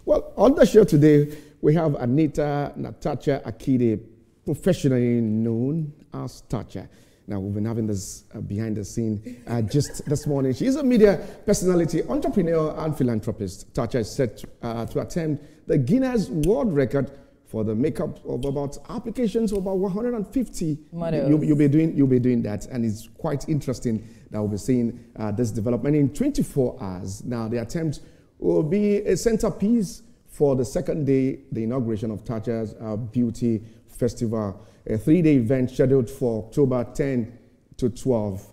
Well, on the show today, we have Anita Tacha Akide, professionally known as Tacha. Now, we've been having this behind the scene just this morning. She is a media personality, entrepreneur, and philanthropist. Tacha is set to attempt the Guinness World Record for the makeup of about applications of about 150 models. You'll be doing that, and it's quite interesting that we'll be seeing this development in 24 hours. Now, the attempt will be a centerpiece for the second day, the inauguration of Tacha's Beauty Festival, a 3-day event scheduled for October 10 to 12.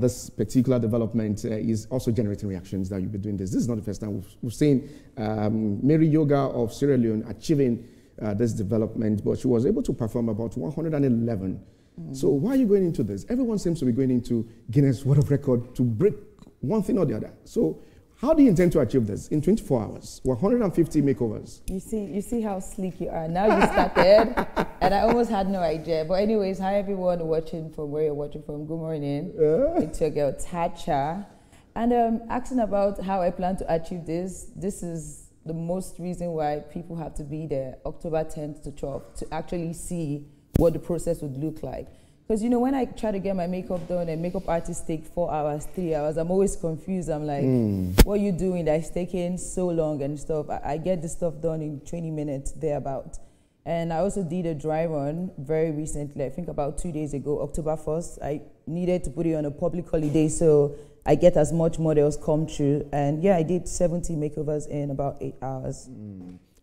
This particular development is also generating reactions that you'll be doing this. This is not the first time. We've seen Mary Yoga of Sierra Leone achieving this development, but she was able to perform about 111. So why are you going into this? Everyone seems to be going into Guinness World Record to break one thing or the other. So how do you intend to achieve this in 24 hours? 150 makeovers. You see how sleek you are. Now you started, and I almost had no idea. But anyways, hi everyone watching from where you're watching from. Good morning. It's your girl Tacha, and asking about how I plan to achieve this. This is the most reason why people have to be there October 10th to 12th to actually see what the process would look like. Because, you know, when I try to get my makeup done and makeup artists take 4 hours, 3 hours, I'm always confused. I'm like, what are you doing that's taking so long and stuff? I get this stuff done in 20 minutes, thereabout. And I also did a dry run very recently, I think about 2 days ago, October 1st. I needed to put it on a public holiday so I get as much models come through. And yeah, I did 70 makeovers in about 8 hours.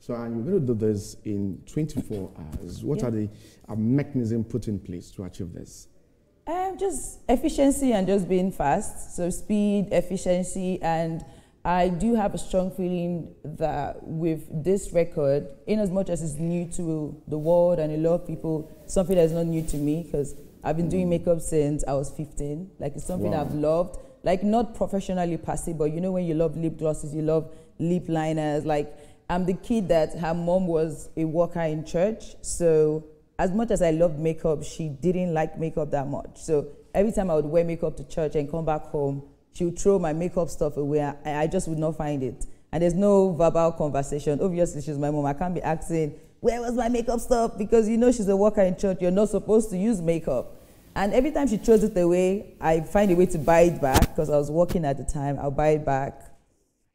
So you're going to do this in 24 hours. What are the mechanisms put in place to achieve this? Just efficiency and just being fast. So speed, efficiency, and I do have a strong feeling that with this record, in as much as it's new to the world and a lot of people, something that's not new to me, because I've been doing makeup since I was 15. Like, it's something I've loved. Like, not professionally per se, but you know when you love lip glosses, you love lip liners, like, I'm the kid that her mom was a worker in church. So as much as I loved makeup, she didn't like makeup that much. So every time I would wear makeup to church and come back home, she would throw my makeup stuff away. I just would not find it. And there's no verbal conversation. Obviously, she's my mom. I can't be asking, where was my makeup stuff? Because you know she's a worker in church. You're not supposed to use makeup. And every time she throws it away, I find a way to buy it back because I was working at the time. I'll buy it back.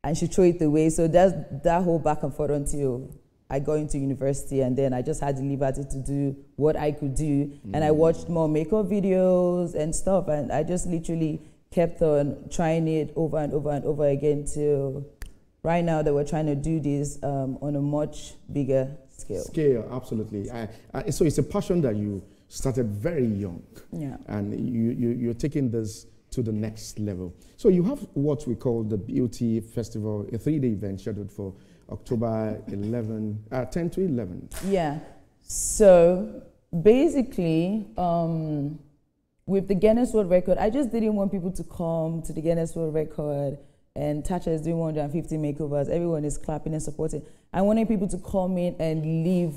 And she threw it away. So that's that whole back and forth until I got into university, and then I just had the liberty to do what I could do. And I watched more makeup videos and stuff, and I just literally kept on trying it over and over and over again till right now that we're trying to do this on a much bigger scale. Absolutely. So it's a passion that you started very young. Yeah. And you're taking this to the next level. So you have what we call the Beauty Festival, a 3-day event scheduled for October 10 to 11. Yeah. So basically, with the Guinness World Record, I just didn't want people to come to the Guinness World Record and Tacha is doing 150 makeovers. Everyone is clapping and supporting. I wanted people to come in and leave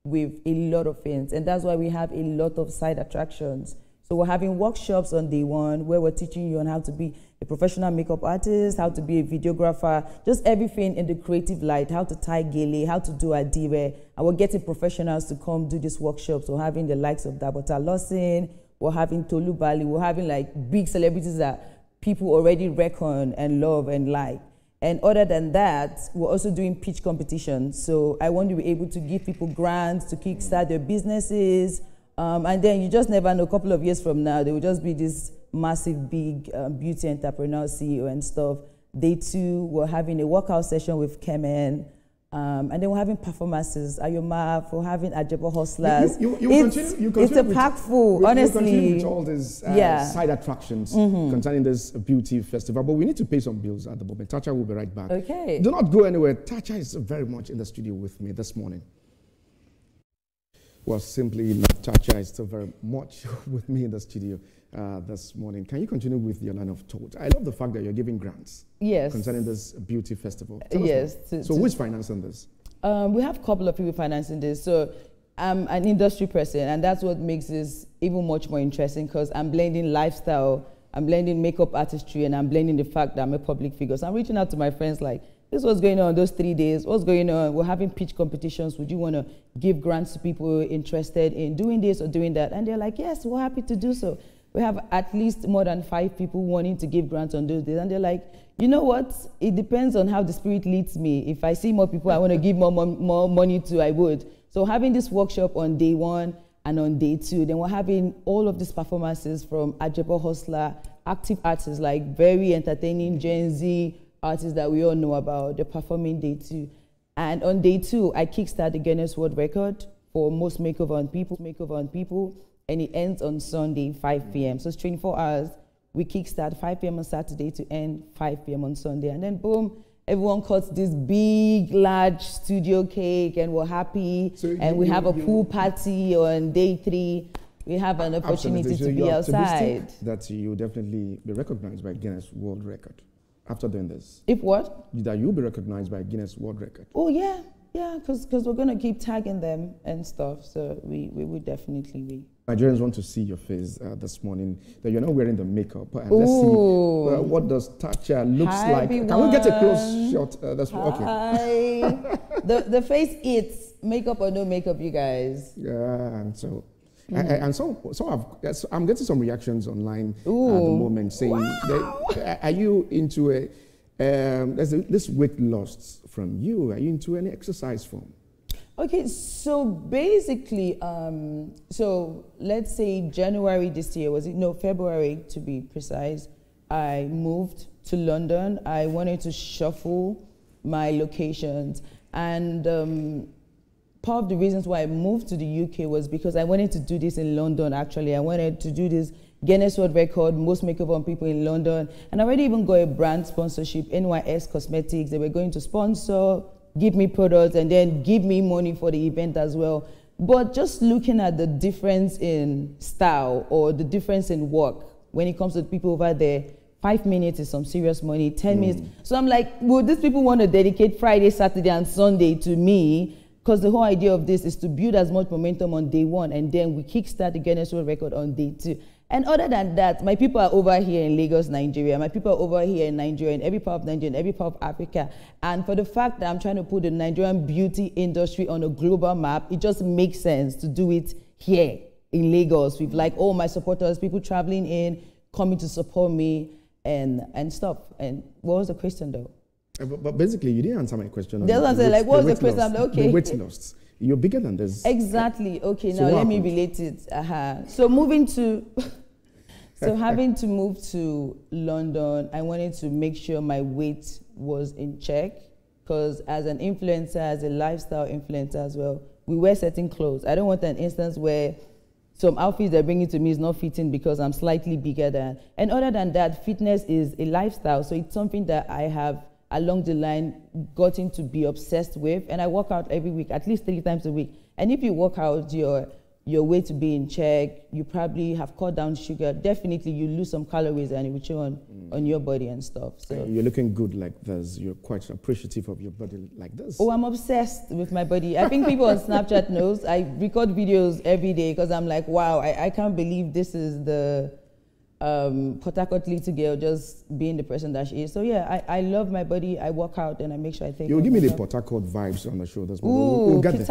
with a lot of things. And that's why we have a lot of side attractions. So we're having workshops on day one where we're teaching you on how to be a professional makeup artist, how to be a videographer, just everything in the creative light, how to tie gele, how to do a dire. And we're getting professionals to come do these workshops. We're having the likes of Dabota Lawson, we're having Tolu Bali, we're having like big celebrities that people already reckon and love and like. And other than that, we're also doing pitch competitions. So I want to be able to give people grants to kickstart their businesses. And then you just never know, a couple of years from now, there will just be this massive, big beauty entrepreneur CEO and stuff. Day 2, we're having a workout session with Kemen. And then we're having performances, Ayoma, we're having Ajebo Hustlers. It's a pack full, honestly. You continue with all these side attractions concerning this beauty festival, but we need to pay some bills at the moment. Tacha will be right back. Okay. Do not go anywhere. Tacha is very much in the studio with me this morning. Well, simply, Tacha is still very much with me in the studio this morning. Can you continue with your line of thought? I love the fact that you're giving grants concerning this beauty festival. Yes. So who's financing this? We have a couple of people financing this. So I'm an industry person, and that's what makes this even much more interesting because I'm blending lifestyle, I'm blending makeup artistry, and I'm blending the fact that I'm a public figure. So I'm reaching out to my friends like, this was going on those 3 days. What's going on? We're having pitch competitions. Would you want to give grants to people interested in doing this or doing that? And they're like, yes, we're happy to do so. We have at least more than 5 people wanting to give grants on those days. And they're like, you know what? It depends on how the Spirit leads me. If I see more people I want to give more money to, I would. So having this workshop on day 1 and on day 2, then we're having all of these performances from Ajebo Hustler, active artists, like very entertaining Gen Z artists that we all know about. They're performing day 2. And on day 2, I kickstart the Guinness World Record for most makeover on people, and it ends on Sunday, 5 p.m. So it's 24 hours. We kickstart 5 p.m. on Saturday to end 5 p.m. on Sunday. And then boom, everyone cuts this big, large studio cake, and we're happy. So and we have a pool party on day 3. We have an opportunity to be outside. That you definitely be recognized by Guinness World Record after doing this. If what? That you'll be recognized by Guinness World Record. Oh, yeah. Yeah, because we're going to keep tagging them and stuff. So we would definitely be. Nigerians want to see your face this morning, that you're not wearing the makeup. And let's see what does Tacha looks like. Everyone. Can we get a close shot? That's okay. The face eats, makeup or no makeup, you guys. Yeah, and so... I'm getting some reactions online at the moment saying, are you into there's this weight loss from you? Are you into any exercise form? Okay, so basically, so let's say January this year, February to be precise, I moved to London. I wanted to shuffle my locations, and part of the reasons why I moved to the UK was because I wanted to do this in London, actually. I wanted to do this Guinness World Record, most makeover on people in London. And I already even got a brand sponsorship, NYS Cosmetics. They were going to sponsor, give me products, and then give me money for the event as well. But just looking at the difference in style or the difference in work when it comes to people over there, 5 minutes is some serious money, 10 minutes. So I'm like, would these people want to dedicate Friday, Saturday, and Sunday to me? Because the whole idea of this is to build as much momentum on day 1, and then we kickstart the Guinness World Record on day 2. And other than that, my people are over here in Lagos, Nigeria. My people are over here in Nigeria, in every part of Nigeria, in every part of Africa. And for the fact that I'm trying to put the Nigerian beauty industry on a global map, it just makes sense to do it here in Lagos with like all my supporters, people traveling in, coming to support me and stuff. And what was the question though? But basically, you didn't answer my question. That's what I'm saying. Like, what was the question? I'm like, okay. The weight loss. You're bigger than this. Exactly. Okay, so now let me relate it. So moving to... So having to move to London, I wanted to make sure my weight was in check, because as an influencer, as a lifestyle influencer as well, we wear certain clothes. I don't want an instance where some outfits they're bringing to me is not fitting because I'm slightly bigger than. And other than that, fitness is a lifestyle. So it's something that I have along the line gotten to be obsessed with. And I work out every week, at least 3 times a week. And if you work out your weight to be in check, you probably have cut down sugar. Definitely you lose some calories and it will show on your body and stuff. So you're looking good like this. You're quite appreciative of your body like this. Oh, I'm obsessed with my body. I think people on Snapchat knows. I record videos every day because I'm like, wow, I can't believe this is the Port Harcourt little girl just being the person that she is. So yeah, I love my body. I work out and I make sure I take care of give me myself. the Port Harcourt vibes on the show. That's we'll get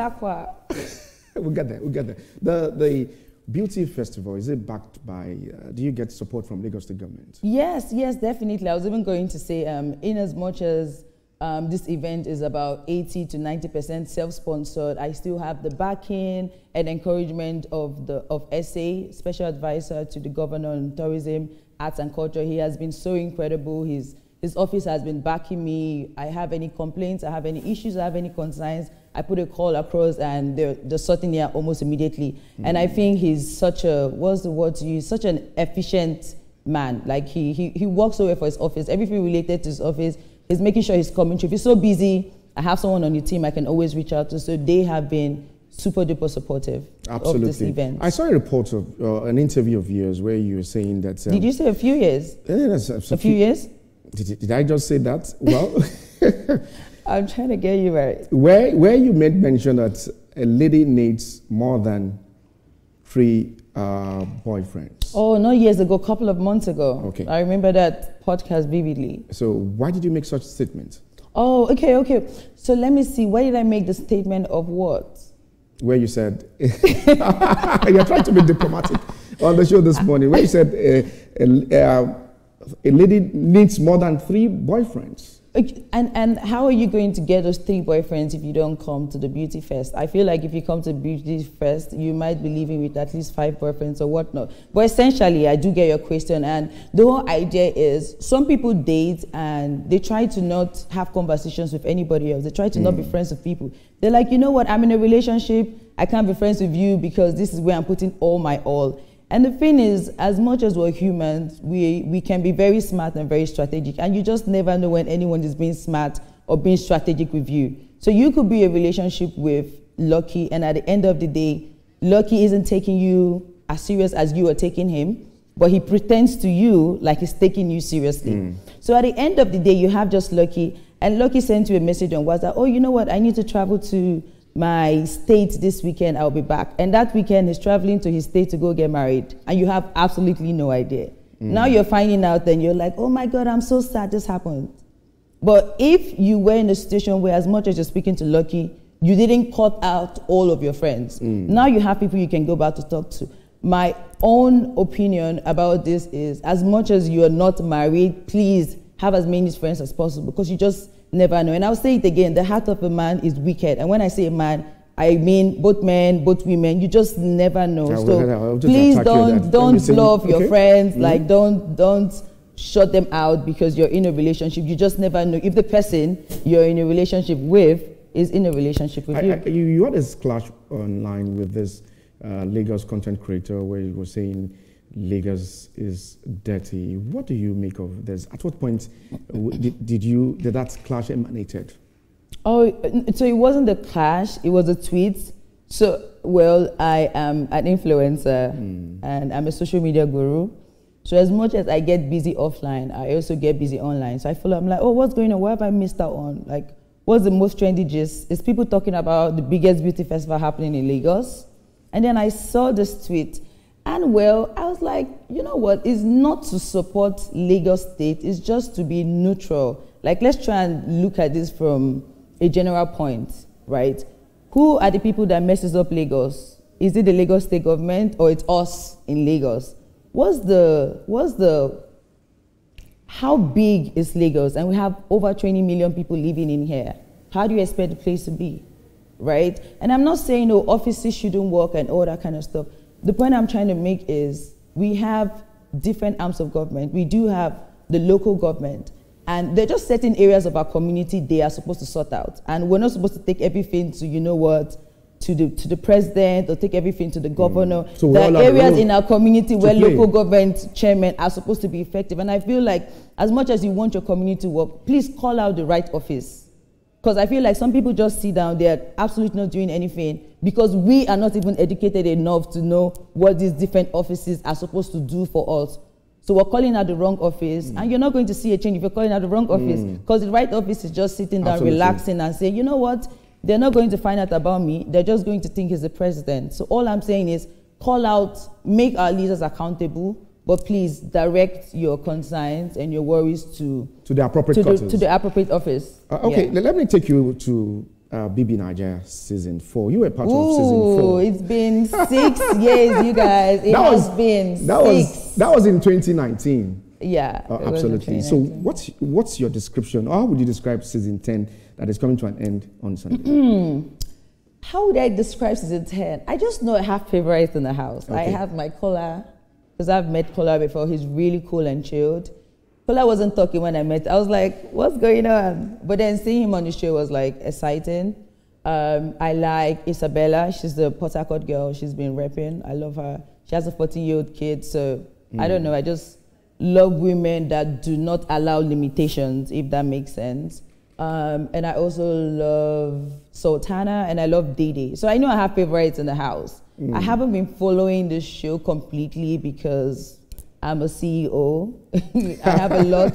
there. We'll get there. The Beauty Festival, is it backed by, do you get support from Lagos State government? Yes, definitely. I was even going to say, in as much as this event is about 80 to 90% self-sponsored, I still have the backing and encouragement of SA, Special Advisor to the Governor on Tourism, Arts and Culture. He has been so incredible. His office has been backing me. I have any complaints, I have any issues, I have any concerns, I put a call across and they're sorting it out almost immediately. And I think he's such such an efficient man. Like he works so well for his office. Everything related to his office, he's making sure he's coming through. If he's so busy, I have someone on the team I can always reach out to. So they have been super duper supportive of this event. I saw a report of an interview of yours where you were saying that... Did you say a few years? A few years? Did I just say that? Well... I'm trying to get you right. Where you made mention that a lady needs more than 3 boyfriends. Oh, not years ago, a couple of months ago. Okay. I remember that podcast vividly. So why did you make such a statement? Oh, okay, okay. So let me see. Why did I make the statement of what? Where you said, you're trying to be diplomatic on the show this morning, where you said a lady needs more than 3 boyfriends. Okay, and how are you going to get those 3 boyfriends if you don't come to the beauty fest? I feel like if you come to the beauty fest, you might be living with at least 5 boyfriends or whatnot. But essentially, I do get your question, and the whole idea is some people date and they try to not have conversations with anybody else. They try to not be friends with people. They're like, you know what, I'm in a relationship. I can't be friends with you because this is where I'm putting all my all. And the thing is, as much as we're humans, we can be very smart and very strategic. And you just never know when anyone is being smart or being strategic with you. So you could be in a relationship with Lucky, and at the end of the day, Lucky isn't taking you as serious as you are taking him, but he pretends to you like he's taking you seriously. So at the end of the day, you have just Lucky, and Lucky sent you a message on WhatsApp, oh, you know what, I need to travel to my state this weekend, I'll be back. And that weekend he's traveling to his state to go get married, and you have absolutely no idea. Now you're finding out and you're like, oh my God, I'm so sad this happened. But if you were in a situation where as much as you're speaking to Lucky, you didn't cut out all of your friends. Now you have people you can go back to talk to. My own opinion about this is, as much as you're not married, please have as many friends as possible, because you just never know. And I'll say it again, the heart of a man is wicked. And when I say a man, I mean both men, both women. You just never know. So please don't love your friends. Like don't shut them out because you're in a relationship. You just never know if the person you're in a relationship with is in a relationship with you. You had this clash online with this Lagos content creator where you were saying Lagos is dirty. What do you make of this? At what point did that clash emanated? Oh, so it wasn't a clash, it was a tweet. So, well, I am an influencer and I'm a social media guru. So as much as I get busy offline, I also get busy online. So I'm like, oh, what's going on? What have I missed out on? Like, what's the most trendy gist? Is people talking about the biggest beauty festival happening in Lagos? And then I saw this tweet. And well, I was like, you know what? It's not to support Lagos State. It's just to be neutral. Like, let's try and look at this from a general point, right? Who are the people that messes up Lagos? Is it the Lagos State government or it's us in Lagos? How big is Lagos? And we have over 20 million people living in here. How do you expect the place to be, right? And I'm not saying, no, offices shouldn't work and all that kind of stuff. The point I'm trying to make is we have different arms of government. We do have the local government, and there are just certain areas of our community they are supposed to sort out. And we're not supposed to take everything to, you know what, to the president or take everything to the governor. So there are areas in our community where local government chairmen are supposed to be effective. And I feel like as much as you want your community to work, please call out the right office. Because I feel like some people just sit down, they're absolutely not doing anything because we are not even educated enough to know what these different offices are supposed to do for us. So we're calling out the wrong office, and you're not going to see a change if you're calling out the wrong office, because the right office is just sitting down, relaxing and saying, you know what, they're not going to find out about me, they're just going to think he's the president. So all I'm saying is call out, make our leaders accountable, but please direct your concerns and your worries to the appropriate office. Okay, let me take you to BBNaija season 4. You were part of season 4. It's been 6 years, you guys. That was in 2019. Yeah, absolutely. So what's your description? Or how would you describe season 10 that is coming to an end on Sunday? How would I describe season 10? I just know I have favorites in the house. Okay. I have my Kola, because I've met Kola before. He's really cool and chilled. Kola wasn't talking when I met. I was like, what's going on? But then seeing him on the show was like exciting. I like Isabella. She's the Port Harcourt girl. She's been repping. I love her. She has a 14-year-old kid. So I don't know. I just love women that do not allow limitations, if that makes sense. And I also love Sultana, and I love Dede. So I know I have favorites in the house. I haven't been following this show completely because I'm a CEO. I have a lot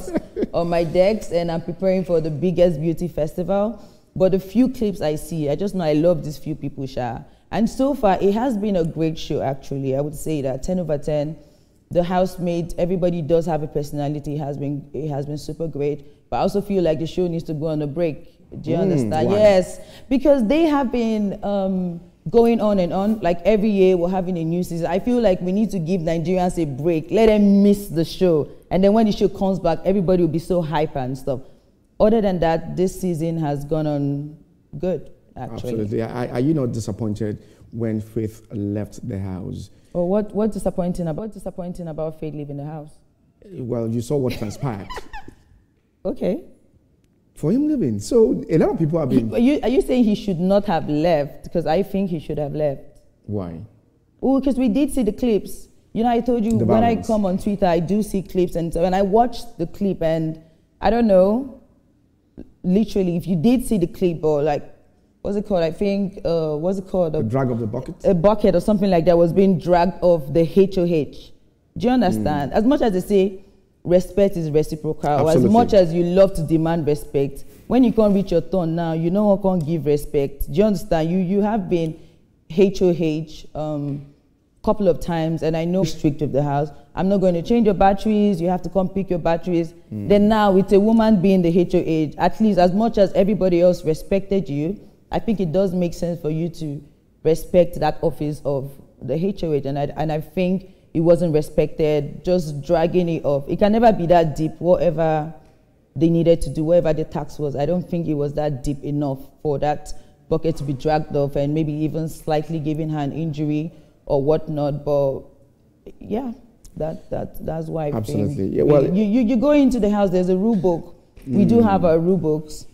on my decks, and I'm preparing for the biggest beauty festival. But the few clips I see, I just know I love these few people, Sha. And so far, it has been a great show, actually. I would say that 10 over 10. The housemates, everybody does have a personality. It has been super great. But but I also feel like the show needs to go on a break. Do you understand? Why? Yes, because they have been going on and on. Like every year we're having a new season. I feel like we need to give Nigerians a break. Let them miss the show. And then when the show comes back, everybody will be so hyper and stuff. Other than that, this season has gone on good, actually. Absolutely. Are you not disappointed when Faith left the house? Well, what's disappointing about Faith leaving the house? Well, you saw what transpired. Okay. For him leaving. So a lot of people have been... Are you saying he should not have left? Because I think he should have left. Why? Oh, because we did see the clips. You know, I told you when I come on Twitter, I do see clips. And so when I watched the clip, and I don't know, literally, if you did see the clip, or like, what's it called? I think, what's it called? A drag of the bucket? A bucket or something like that was being dragged off the HOH. Do you understand? As much as they say respect is reciprocal, or as much as you love to demand respect, when you can't reach your turn now, you know one can't give respect. Do you understand? You have been HOH couple of times, and I know strict of the house. I'm not going to change your batteries. You have to come pick your batteries. Then now, with a woman being the HOH, at least as much as everybody else respected you, I think it does make sense for you to respect that office of the HOH. And I think it wasn't respected, just dragging it off. It can never be that deep, whatever they needed to do, whatever the tax was. I don't think it was that deep enough for that bucket to be dragged off and maybe even slightly giving her an injury or whatnot. But yeah, that's why. Absolutely. Yeah, well, you go into the house, there's a rule book. We do have our rule books.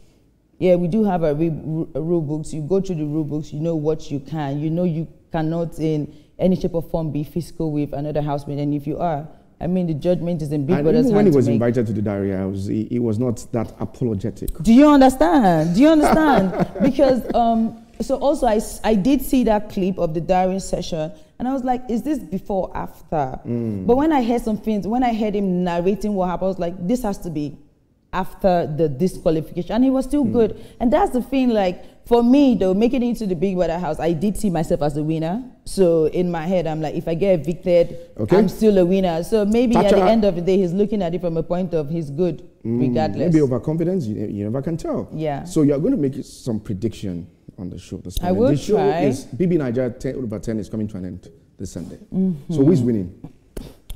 Yeah, we do have our rule books. You go through the rule books, you know what you can. You know you cannot in any shape or form be physical with another housemate. And if you are, I mean, the judgment is in Big Brother's hands. When he was invited to the diary house, he was not that apologetic. Do you understand? Do you understand? Because, so also I did see that clip of the diary session, and I was like, is this before or after? But when I heard some things, when I heard him narrating what happened, I was like, this has to be after the disqualification, and he was still good. And that's the thing, like, for me though, making it into the Big Brother house, I did see myself as a winner. So in my head, I'm like, if I get evicted, I'm still a winner. So maybe Tacha, at the end of the day, he's looking at it from a point of he's good, regardless. Maybe overconfidence, you never can tell. Yeah. So you're going to make some prediction on the show this morning. I will the show try. is BBNaija 10/10 is coming to an end this Sunday. So who is winning?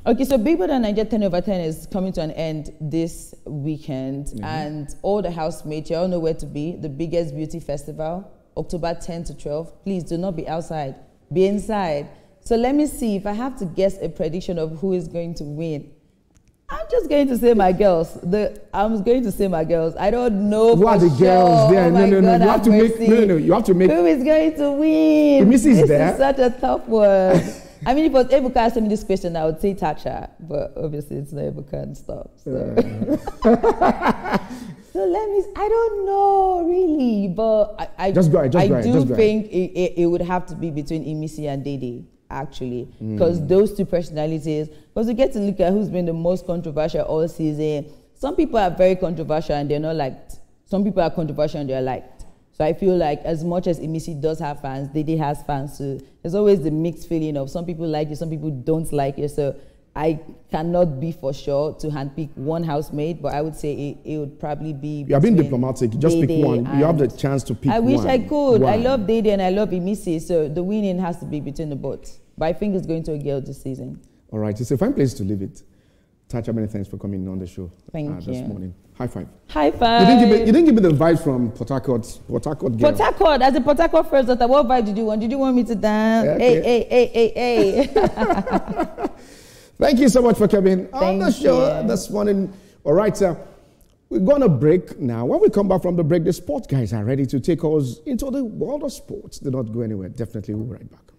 Okay, so BBNaija 10/10 is coming to an end this weekend, and all the housemates, you all know where to be. The biggest beauty festival, October 10 to 12. Please do not be outside, be inside. So let me see if I have to guess a prediction of who is going to win. I'm just going to say my girls. I'm going to say my girls. I don't know. Who are the girls there? Oh no. You have to make. No. You have to make. Who is going to win? This is such a tough one. I mean, if it was Ebuka asking me this question, I would say Tacha, but obviously it's not Ebuka and stuff. So, so let me. I don't know really, but I do think it would have to be between Imisi and Dede, actually, because those two personalities. Because we get to look at who's been the most controversial all season. Some people are very controversial and they're not liked. Some people are controversial and they're liked. So I feel like as much as Imisi does have fans, Dede has fans too. There's always the mixed feeling of some people like you, some people don't like you. So I cannot be for sure to handpick one housemate, but I would say it would probably be. You are being diplomatic. Just pick one. You have the chance to pick one. I wish I could. I love Dede and I love Imisi, so the winning has to be between the both. But I think it's going to a girl this season. All right, it's a fine place to leave it. Tacha, many thanks for coming on the show this morning. High five. High five. You didn't give me the vibes from Port Harcourt girl. Port Harcourt, as a Port Harcourt first daughter, what vibe did you want? Did you want me to dance? Okay. Hey. Thank you so much for coming on the show this morning. All right, we're going to break now. When we come back from the break, the sports guys are ready to take us into the world of sports. Do not go anywhere. Definitely we'll be right back.